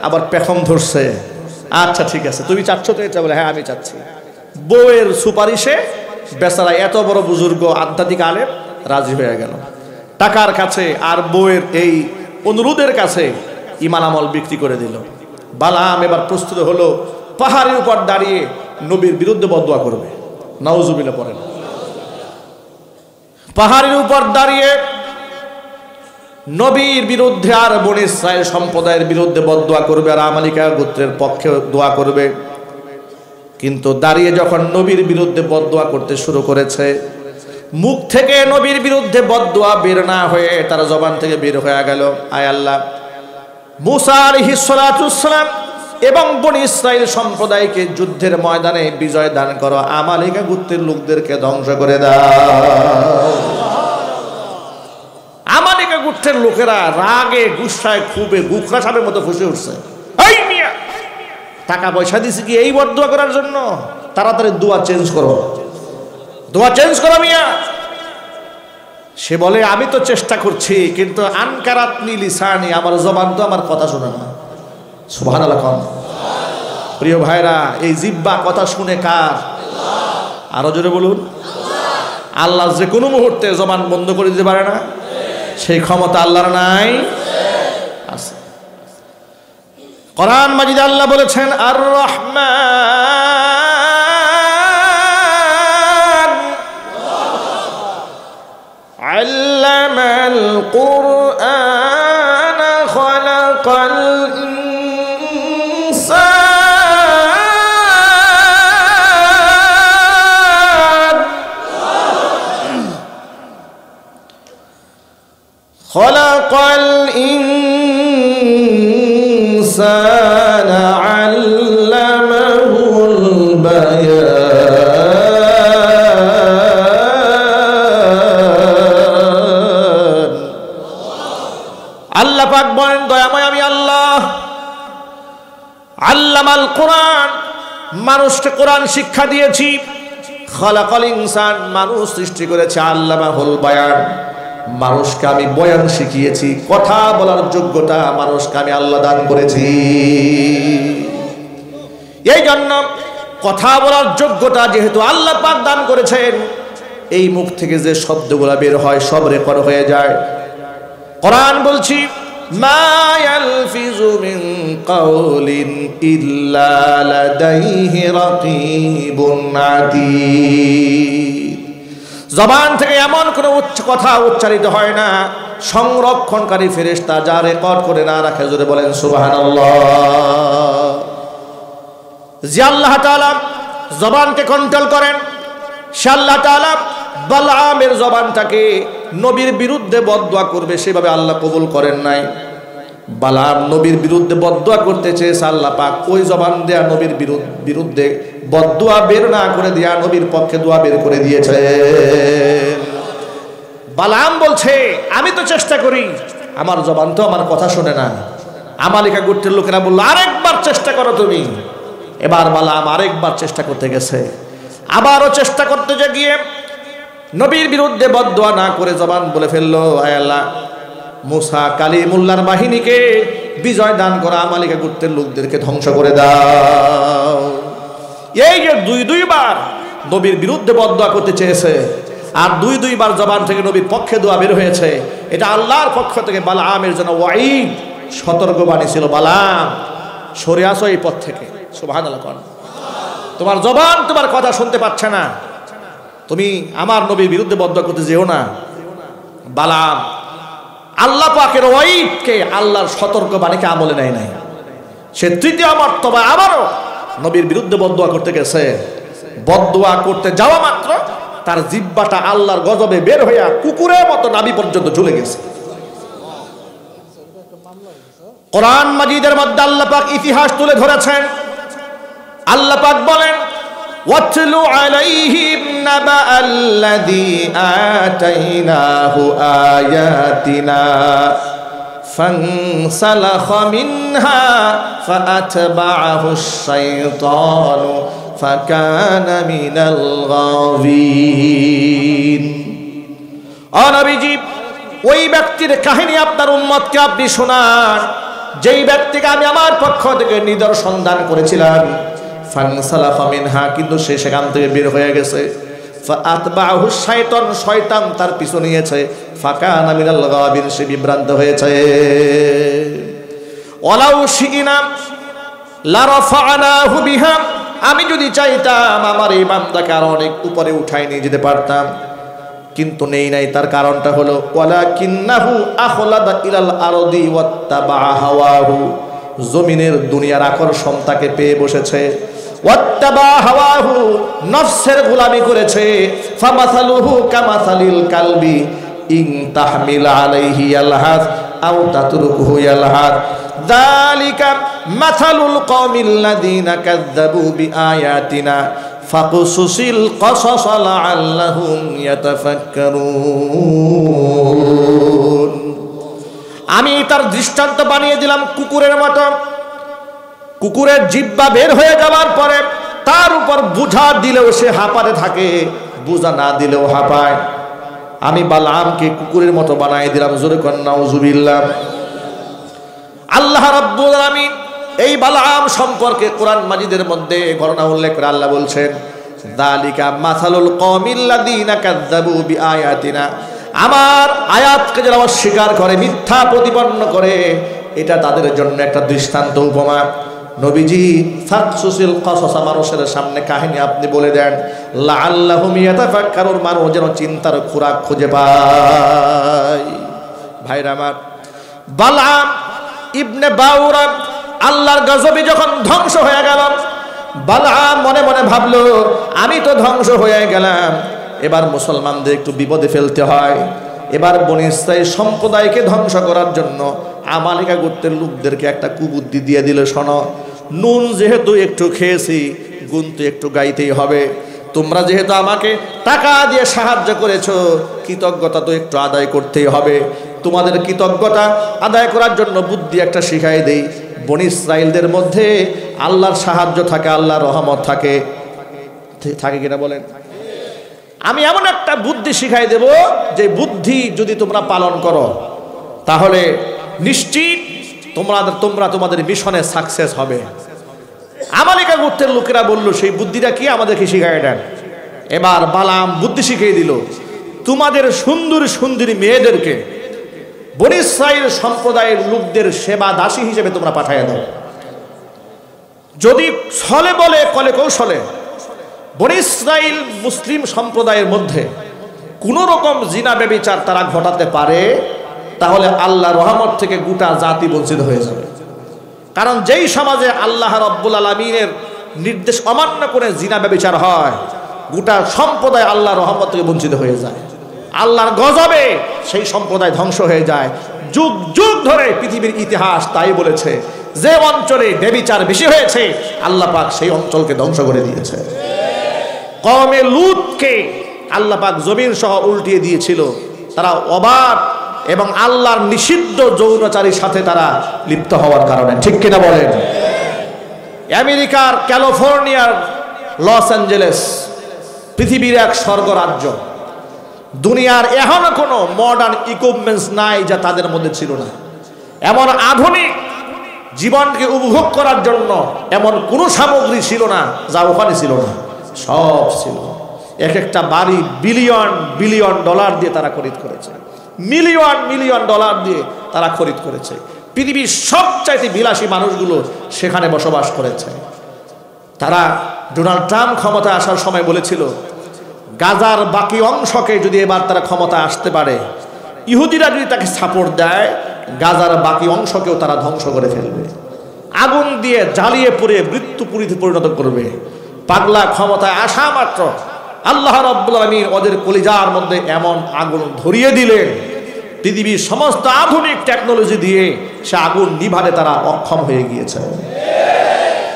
আবার পেখম ধরছে। আচ্ছা ঠিক আছে, তুমি চাচ্ছ তো এটা? বলে, হ্যাঁ আমি চাচ্ছি। বউয়ের সুপারিশে বেচারা এত বড় বুজুর্গ আধ্যাত্মিক আলেম রাজি হয়ে গেল টাকার কাছে, আর বউয়ের এই অনুরোধের কাছে ঈমান আমল বিক্রি করে দিল। বালাম এবার প্রস্তুত হলো, পাহাড়ের উপর দাঁড়িয়ে নবীর বিরুদ্ধে বদদোয়া করবে। নাউজুবিল্লাহ পড়েন। পাহাড়ের উপর দাঁড়িয়ে নবীর বিরুদ্ধে আর বনী ইসরাইল সম্প্রদায়ের বিরুদ্ধে বদদোয়া করবে, আর আমালিকা গোত্রের পক্ষে দোয়া করবে। কিন্তু দাঁড়িয়ে যখন নবীর বিরুদ্ধে বদদোয়া করতে শুরু করেছে, মুখ থেকে নবীর বিরুদ্ধে বদদোয়া বের না হয়ে তার জবান থেকে বের হয়ে গেল, আয় আল্লাহ, মূসা আলাইহিস সালাতুস সালাম এবং বনী ইসরাইল সম্প্রদায়কে যুদ্ধের ময়দানে বিজয় দান করো, আমালিকা গোত্রের লোকদেরকে ধ্বংস করে দাও। আমালিকা গোত্রের লোকেরা রাগে গুসায় খুবে গুখরা সাপের মতো ফুঁসে উঠছে। এই মিয়া, টাকা পয়সা দিছি কি এই বদদোয়া করার জন্য? তাড়াতাড়ি দোয়া চেঞ্জ করো, দোয়া চেঞ্জ করো মিয়া। সে বলে, আমি তো চেষ্টা করছি, কিন্তু আনকারাতনি লিসানি, আমার জবান তো আমার কথা শোনে না। সুবহানাল্লাহ। প্রিয় ভাইরা, এই জিহ্বা কথা শুনে কার? আরো জোরে বলুন। আল্লাহ যে কোনো মুহূর্তে জবান বন্ধ করে দিতে পারে না, সেই ক্ষমতা আল্লাহর নাই? আছে। কোরআন মাজিদে আল্লাহ বলেছেন, আর রহমান আল্লামাল কুরআন খালাকাল ইনসান খালাকাল ইনসান আল্লামাহুল বায়ান। আল্লাহ পাক বলেন, দয়াময় আমি আল্লাহ। আল্লামাল কোরআন, মানুষকে কোরআন শিক্ষা দিয়েছি। খালাকাল ইনসান, মানুষ সৃষ্টি করেছে। আল্লামাহুল বায়ান, মানুষকে আমি বয়ান শিখিয়েছি, কথা বলার যোগ্যতা মানুষকে আমি আল্লাহ দান করেছি। এই জন্য কথা বলার যোগ্যতা যেহেতু আল্লাহ পাক দান করেছেন, এই মুখ থেকে যে শব্দগুলো বের হয় সব রেকর্ড হয়ে যায়। কোরআন বলছি, মা ইয়ালফিজু মিন কাউলিন ইল্লা লাদাইহি রাকিবুন আতীদ। জবান থেকে এমন কোনো কথা উচ্চারিত হয় না, সংরক্ষণকারী ফেরেশতা যা রেকর্ড করে না রাখে। জোরে বলেন সুবহানাল্লাহ। যে আল্লাহ তাআলা জবানকে কন্ট্রোল করেন, সে আল্লাহ তাআলা বালআমের জবানটাকে নবীর বিরুদ্ধে বদদুয়া করবে সেভাবে আল্লাহ কবুল করেন নাই। বালআম নবীর বিরুদ্ধে বদদুয়া করতে চেয়েছে, আল্লাহ পাক ওই জবান দেয়া নবীর বিরুদ্ধে বদদুয়া বের না করে দিয়া নবীর পক্ষে দোয়া বের করে দিয়েছে। বালআম বলছে, আমি তো চেষ্টা করি, আমার জবান তো আমার কথা শোনে না। আমালিকা গোত্রের লোকেরা বলল, আরেকবার চেষ্টা করো তুমি। এবার বালআম আরেকবার চেষ্টা করতে গেছে, আবারও চেষ্টা করতে গিয়ে নবীর বিরুদ্ধে বদদুয়া না করে জবান বলে ফেললো, আয় আল্লাহ, মুসা কালিমুল্লাহর বাহিনীকে বিজয় দান করা, আমালিকা গোত্রের লোকদেরকে ধ্বংস করে দাও। এই যে দুইবার নবীর বিরুদ্ধে বদদুয়া করতে চেয়েছে, আর দুইবার জবান থেকে নবীর পক্ষে দোয়া বের হয়েছে, এটা আল্লাহর পক্ষ থেকে বালআমের জন্য ওয়াঈদ, সতর্কবাণী ছিল। বালআম, সরে আসো এই পথ থেকে। সুবহানাল্লাহ। তোমার জবান তোমার কথা শুনতে পাচ্ছে না, তুমি আমার নবীর বিরুদ্ধে বদদুয়া করতে যেও না। বালআম আল্লাহ পাকের ওয়াঈদকে, আল্লাহর সতর্কবাণীকে আমলে নেয় নাই। সে তৃতীয় মর্তবা আবারও নবীর বিরুদ্ধে বদদুয়া করতে গেছে। বদদুয়া করতে যাওয়া মাত্র তার জিহ্বাটা আল্লাহর গজবে বের হইয়া কুকুরের মতো নাভি পর্যন্ত ঝুলে গেছে। কোরআন মাজিদের মধ্যে আল্লাহ পাক ইতিহাস তুলে ধরেছেন। আল্লাহ পাক বলেন, ওয়াতলু আলাইহিম নাবাআল্লাযী আতাইনাহু আয়াতিনা ফানসালাখা মিনহা ফাআতবাআহুশ শাইতানু ফাকানা মিনাল গাওয়িন। ও নবীজি, ওই ব্যক্তির কাহিনী আপনার উম্মতকে আপনি শোনান, যেই ব্যক্তিকে আমি আমার পক্ষ থেকে নিদর্শন দান করেছিলাম। ফানসালাখা মিনহা, কিন্তু সে সেখান থেকে বের হয়ে গেছে। ফাআতবাহু শাইতান, শয়তান তার পিছু নিয়েছে। ফাকানা মিনাল গাওয়িন, সে বিভ্রান্ত হয়েছে। ওয়ালাউ শিইনা লারাফানাহু বিহা, আমি যদি চাইতাম আমার এই বান্দাকে আরো অনেক উপরে উঠাই নিয়ে যেতে পারতাম, কিন্তু নেই নাই। তার কারণটা হলো ওয়ালাকিন্নাহু আখলাদা ইলাল আরদি ওয়াত্তাবা হাওয়াহু, জমিনের দুনিয়ার আকর্ষণ তাকে পেয়ে বসেছে। ওয়াত্তাবা হাওয়াহু, নফসের গোলামি করেছে। ফামাসালুহু কামাসালিল কালবি ইন তাহমিল আলাইহি ইয়ালহাস আও তাতরুকুহু ইয়ালহাস, যালিকা মাসালুল কওমিল্লাযীনা কাযযাবু বিআয়াতিনা ফাকুসুসিল কসাস লাআল্লাহুম ইয়াতাফাক্কারুন। আমি তার দৃষ্টান্ত বানিয়ে দিলাম কুকুরের মতো। কুকুরের জিহ্বা বের হয়ে যাওয়ার পরে তার উপর বোঝা দিলেও সে হাঁপাতে থাকে, বোঝা না দিলেও হাঁপায়। আমি বালআমকে কুকুরের মতো বানিয়ে দিলাম। জোরে কর নাউজুবিল্লাহ। আল্লাহ রাব্বুল আলামিন এই বালআম সম্পর্কে কোরআন মাজিদের মধ্যে ঘটনা উল্লেখ করে আল্লাহ বলছেন, যালিকা মাসালুল কওমিল্লাযীনা কাযযাবু বিআয়াতিনা, আমার আয়াতকে যারা অস্বীকার করে, মিথ্যা প্রতিপন্ন করে, এটা তাদের জন্য একটা দৃষ্টান্ত, উপমা। নবীজি ফাকসুসিল কসাস, মানুষের সামনে কাহিনী আপনি বলে দেন, লাআল্লাহুম ইয়াতাফাক্কারুন, মানুষ যেন চিন্তার খোরাক খুঁজে পায়। ভাইরা আমার, বালআম ইবনে বাউরা আল্লাহর গজবে যখন ধ্বংস হয়ে গেল, বালআম মনে মনে ভাবলো, আমি তো ধ্বংস হয়ে গেলাম, এবার মুসলমানদের একটু বিপদে ফেলতে হয়। এবার বনী ইসরাঈল সম্প্রদায়কে ধ্বংস করার জন্য আমালিকা গোত্রের লোকদেরকে একটা কুবুদ্ধি দিয়ে দিল, শোনো, নুন যেহেতু একটু খেয়েছি, গুণ তো একটু গাইতেই হবে। তোমরা যেহেতু আমাকে টাকা দিয়ে সাহায্য করেছো, কৃতজ্ঞতা তো একটু আদায় করতেই হবে। তোমাদের কৃতজ্ঞতা আদায় করার জন্য বুদ্ধি একটা শিখাই দেই। বনী ইসরাঈলদের মধ্যে আল্লাহর সাহায্য থাকে, আল্লাহর রহমত থাকে, থাকে কিনা বলেন? আমি এমন একটা বুদ্ধি শিখাই দেব যে বুদ্ধি যদি তোমরা পালন করো তাহলে নিশ্চিত তোমরা তোমাদের মিশনে সাকসেস হবে। আমালিকা গোত্রের লোকেরা বলল, সেই বুদ্ধিটা কি, আমাদেরকে শিখাই দেন। এবার বালাম বুদ্ধি শিখিয়ে দিল, তোমাদের সুন্দর সুন্দরী মেয়েদেরকে বনী ইসরাইল সম্প্রদায়ের লোকদের সেবা দাসী হিসেবে তোমরা পাঠিয়ে দাও। যদি ছলে বলে কলে কৌশলে বনী ইসরাইল মুসলিম সম্প্রদায়ের মধ্যে কোনো রকম জিনা ব্যভিচার তারা ঘটাতে পারে, তাহলে আল্লাহ রহমত থেকে গোটা জাতি বঞ্চিত হয়ে যাবে। কারণ যেই সমাজে আল্লাহ রাব্বুল আলামিনের নির্দেশ অমান্য করে জিনা ব্যভিচার হয়, গোটা সম্প্রদায় আল্লাহ রহমত থেকে বঞ্চিত হয়ে যায়। আল্লাহর গজবে সেই সম্প্রদায় ধ্বংস হয়ে যায়। যুগ যুগ ধরে পৃথিবীর ইতিহাস তাই বলেছে, যে অঞ্চলে ব্যভিচার বেশি হয়েছে আল্লাহ পাক সেই অঞ্চলকে ধ্বংস করে দিয়েছে। কওমে লূতকে আল্লাহ পাক জমিন সহ উল্টিয়ে দিয়েছিল। তারা অবাক এবং আল্লাহর নিষিদ্ধ যৌনাচারীর সাথে তারা লিপ্ত হওয়ার কারণে। ঠিক কিনা বলেন? আমেরিকার ক্যালিফোর্নিয়ার লস অ্যাঞ্জেলেস পৃথিবীর এক স্বর্গরাজ্য। দুনিয়ার এখনো কোনো মডার্ন ইকুইপমেন্টস নাই যা তাদের মধ্যে ছিল না। এমন আধুনিক জীবনকে উপভোগ করার জন্য এমন কোনো সামগ্রী ছিল না যা ওখানে ছিল না, সব ছিল। এক একটা বাড়ি বিলিয়ন বিলিয়ন ডলার দিয়ে তারা খরিদ করেছে, মিলিয়ন মিলিয়ন ডলার দিয়ে তারা খরিদ করেছে। পৃথিবীর সবচাইতে বিলাসী মানুষগুলো সেখানে বসবাস করেছে। তারা ডোনাল্ড ট্রাম্প ক্ষমতায় আসার সময় বলেছিল, গাজার বাকি অংশকে যদি এবার তারা ক্ষমতায় আসতে পারে, ইহুদিরা যদি তাকে সাপোর্ট দেয়, গাজার বাকি অংশকেও তারা ধ্বংস করে ফেলবে, আগুন দিয়ে জ্বালিয়ে পুড়ে মৃত্যুপুরীতে পরিণত করবে। পাগলা ক্ষমতায় আসা মাত্র আল্লাহ রাব্বুল আলামিন ওদের কলিজার মধ্যে এমন আগুন ধরিয়ে দিলেন, পৃথিবীর সমস্ত আধুনিক টেকনোলজি দিয়ে সে আগুন নিভাতে তারা অক্ষম হয়ে গিয়েছে।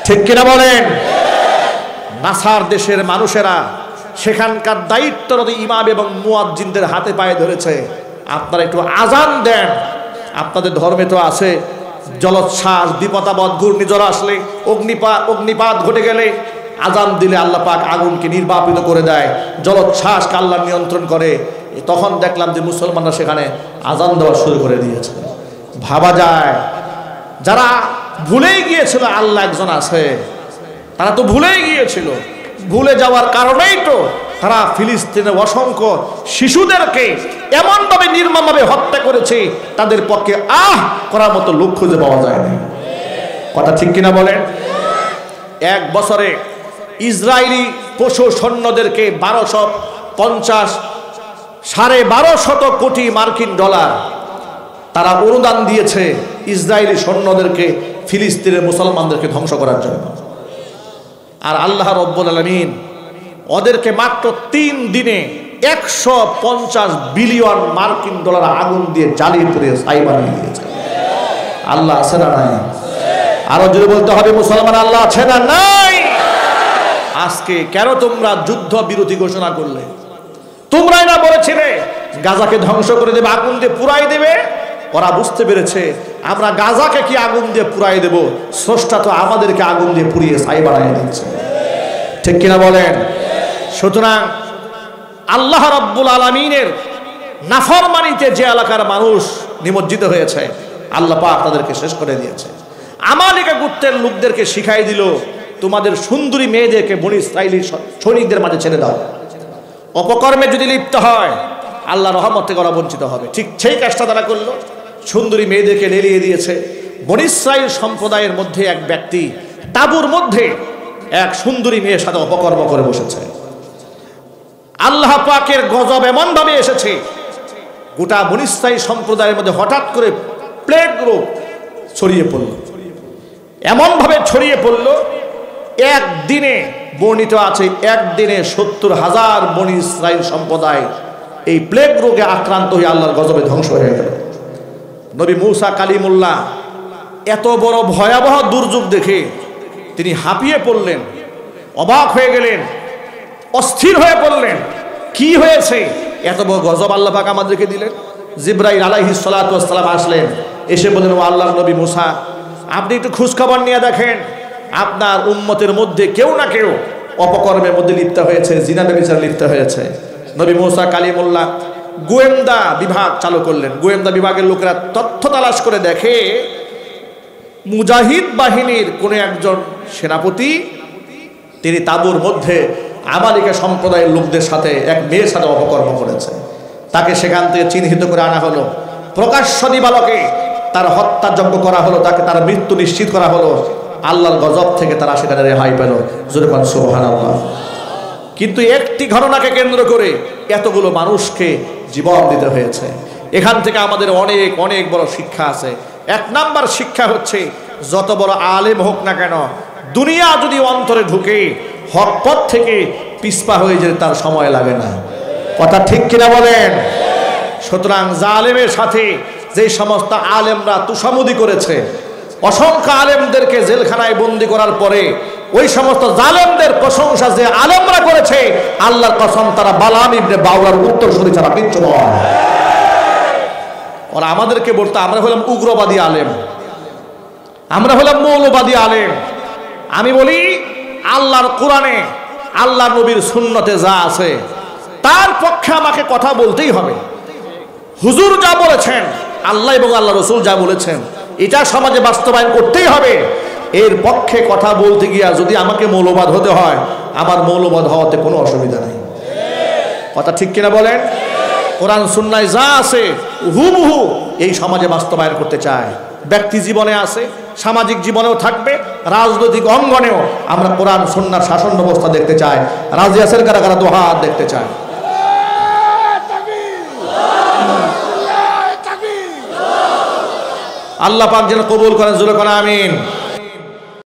ঠিক কিনা বলেন? নাসার দেশের মানুষেরা সেখানকার দায়িত্বরত ইমাম এবং মুয়াজ্জিনদের হাতে পায়ে ধরেছে, আপনারা একটু আজান দেন। আপনাদের ধর্মে তো আছে জলোচ্ছ্বাস, বিপদাপদ, ঘূর্ণিঝড় আসলে, অগ্নিপাত ঘটে গেলে আজান দিলে আল্লাহ পাক আগুনকে নির্বাপিত করে দেয়, জলোচ্ছ্বাসকে আল্লাহ নিয়ন্ত্রণ করে। তখন দেখলাম যে মুসলমানরা সেখানে আজান দেওয়া শুরু করে দিয়েছে। ভাবা যায়, যারা ভুলেই গিয়েছিল আল্লাহ একজন আছে, তারা তো ভুলেই গিয়েছিল। ভুলে যাওয়ার কারণেই তো তারা ফিলিস্তিনের অসংখ্য শিশুদেরকে এমনভাবে নির্মমভাবে হত্যা করেছে, তাদের পক্ষে করার মতো লোক খুঁজে পাওয়া যায়নি। কথা ঠিক কিনা বলেন? এক বছরে ইসরায়েলি পশু সৈন্যদেরকে 1250 কোটি মার্কিন ডলার তারা অনুদান দিয়েছে ইসরায়েলি সৈন্যদেরকে ফিলিস্তিনের মুসলমানদেরকে ধ্বংস করার জন্য। আর আল্লাহ রাব্বুল আলামিন ওদেরকে মাত্র 3 দিনে 150 বিলিয়ন মার্কিন ডলার আগুন দিয়ে জ্বালিয়ে পুড়িয়ে ছাই বানিয়ে দিয়েছে। আল্লাহ আছে না নাই? আরো জোরে বলতে হবে, মুসলমান আল্লাহ আছে না নাই? আজকে কেন তোমরা যুদ্ধ বিরতি ঘোষণা করলে? তোমরাই না বলেছিলে গাজাকে ধ্বংস করে দেবে, আগুন দিয়ে পুরাই দেবে? ওরা বুঝতে পেরেছে আমরা গাজাকে কি আগুন দিয়ে পুরাই দেব, স্রষ্টা তো আমাদেরকে আগুন দিয়ে পুড়িয়ে ছাই বানিয়ে দিচ্ছে। ঠিক কিনা বলেন? সুতরাং আল্লাহ রাব্বুল আলামিনের নাফরমানিতে যে এলাকার মানুষ নিমজ্জিত হয়েছে, আল্লাহ পাক তাদেরকে শেষ করে দিয়েছে। আমালিকা গোত্রের লোকদেরকে শিখাই দিল, তোমাদের সুন্দরী মেয়েদেরকে বনী ইসরাইলি সৈনিকদের মাঝে ছেড়ে দাও। অপকর্মে যদি লিপ্ত হয় আল্লাহ রহমত থেকে ওরা বঞ্চিত হবে। ঠিক সেই কাজটা তারা করলো, সুন্দরী মেয়েদেরকে লেলিয়ে দিয়েছে। বনী ইসরাইল সম্প্রদায়ের মধ্যে এক ব্যক্তি তাঁবুর মধ্যে এক সুন্দরী মেয়ের সাথে অপকর্ম করে বসেছে। আল্লাহ পাকের গজব এমন ভাবে এসেছে, গোটা বনী ইসরাইল সম্প্রদায়ের মধ্যে হঠাৎ করে প্লেগ রোগ ছড়িয়ে পড়ল। এমন ভাবে ছড়িয়ে পড়ল, একদিনে বর্ণিত আছে একদিনে 70,000 বনী ইসরাইল সম্প্রদায় এই প্লেগ রোগে আক্রান্ত হয়ে আল্লাহর গজবে ধ্বংস হয়ে গেল। নবী মূসা কালিমুল্লাহ এত বড় ভয়াবহ দুর্যোগ দেখে তিনি হাঁপিয়ে পড়লেন, অবাক হয়ে গেলেন, অস্থির হয়ে পড়লেন। কি হয়েছে? এত বড় গজব আল্লাহ পাক আমাদেরকে দিলেন। জিবরাইল আলাইহিস সালাতু ওয়াস সালাম আসলেন, এসে বললেন, ও আল্লাহর নবী মূসা, আপনি একটু খোঁজখবর নিয়ে দেখেন আপনার উম্মতের মধ্যে কেউ না কেউ অপকর্মের মধ্যে লিপ্ত হয়েছে, জিনা ব্যভিচারে লিপ্ত হয়েছে। নবী মুসা কালিমুল্লাহ গোয়েন্দা বিভাগ চালু করলেন। গোয়েন্দা বিভাগের লোকেরা তথ্য তালাশ করে দেখে মুজাহিদ বাহিনীর কোন একজন সেনাপতি তিনি তাঁবুর মধ্যে আমালিকা সম্প্রদায়ের লোকদের সাথে এক মেয়ের সাথে অপকর্ম করেছে। তাকে সেখান থেকে চিহ্নিত করে আনা হলো, প্রকাশ্য দিবালোকে তার হত্যাযজ্ঞ করা হলো, তাকে তার মৃত্যু নিশ্চিত করা হলো। আল্লাহর গজব থেকে তারা সেখানে রেহাই পেল। জোরে বলেন সুবহানাল্লাহ। কিন্তু একটি ঘটনাকে কেন্দ্র করে এতগুলো মানুষকে জীবন দিতে হয়েছে। এখান থেকে আমাদের অনেক অনেক বড় শিক্ষা আছে। এক নাম্বার শিক্ষা হচ্ছে, যত বড় আলেম হোক না কেন, দুনিয়া যদি অন্তরে ঢুকে হক পথ থেকে পিছপা হয়ে যেতে তার সময় লাগে না। কথা ঠিক কিনা বলেন? সুতরাং জালেমের সাথে যে সমস্ত আলেমরা তুষামুদি করেছে, অসংখ্য আলেমদেরকে জেলখানায় বন্দী করার পরে ওই সমস্ত জালেমদের প্রশংসা যে আলেমরা করেছে, আল্লাহর কসম তারা বালাম ইবনে বাউলার উত্তরসূরি ছাড়া কিচ্ছু নয়। ওরা আমাদেরকে বলতো আমরা হলাম উগ্রবাদী আলেম, আমরা হলাম মৌলবাদী আলেম। আমি বলি আল্লাহর কোরআনে, আল্লাহর নবীর সুন্নতে যা আছে তার পক্ষে আমাকে কথা বলতেই হবে। হুজুর যা বলেছেন, আল্লাহ এবং আল্লাহ রসুল যা বলেছেন, এটা সমাজে বাস্তবায়ন করতেই হবে। এর পক্ষে কথা বলতে গিয়া যদি আমাকে মৌলবাদ হতে হয়, আমার মৌলবাদ হওয়াতে কোনো অসুবিধা নেই। কথা ঠিক কিনা বলেন? কোরআন সুন্নায় যা আছে হুবহু এই সমাজে বাস্তবায়ন করতে চায়। ব্যক্তি জীবনে আছে, সামাজিক জীবনেও থাকবে, রাজনৈতিক অঙ্গনেও আমরা কোরআন সুন্নাহর শাসন ব্যবস্থা দেখতে চাই। রাজি আছেন কারা কারা? দু হাত দেখতে চায়। আল্লাহ পাক যেন কবুল করেন। জোরে কোন আমিন।